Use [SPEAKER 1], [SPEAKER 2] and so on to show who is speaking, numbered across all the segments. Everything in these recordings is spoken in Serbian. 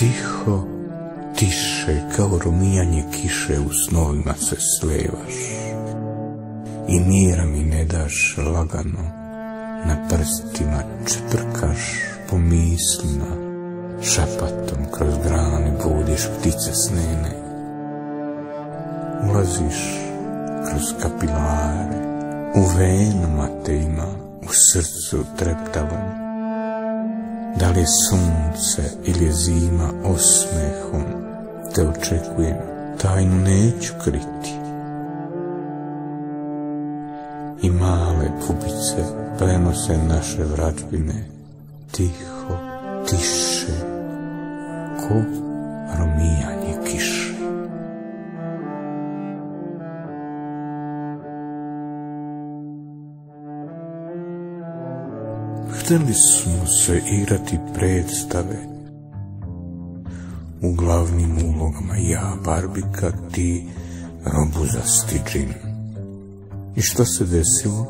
[SPEAKER 1] Tiho, tiše, kao rumijanje kiše u snovima se slevaš i mira mi ne daš lagano, na prstima čeprkaš po mislima, šapatom kroz grane budiš ptice snene. Ulaziš kroz kapilare, u venama te ima, u srcu treptavom. Da li je sunce ili je zima, osmehom te očekujem, tajnu neću kriti. I male bubice prenose naše vražbine, tiho, tiše, ko romijanje kiše. Htjeli smo se igrati predstave, u glavnim ulogama ja Barbika, ti robuzasti džin. I što se desilo?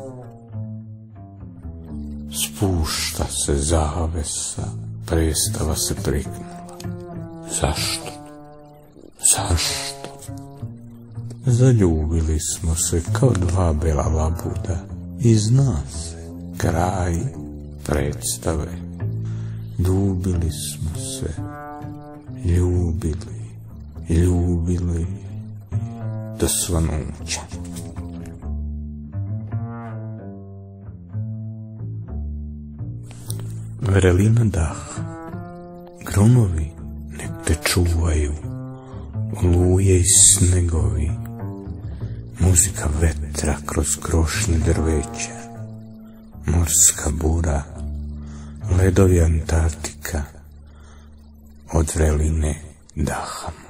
[SPEAKER 1] Spušta se zavesa, predstava se preknula. Zašto? Zašto? Zaljubili smo se kao dva bela labuda i zna se kraj predstave. Ljubili smo se, ljubili do svanuća. Vrelina dah, gromovi nek te čuvaju, oluje i snegovi, muzika vetra kroz krošnje drveća, morska bura, ledovi Antarktika, od vreline daha.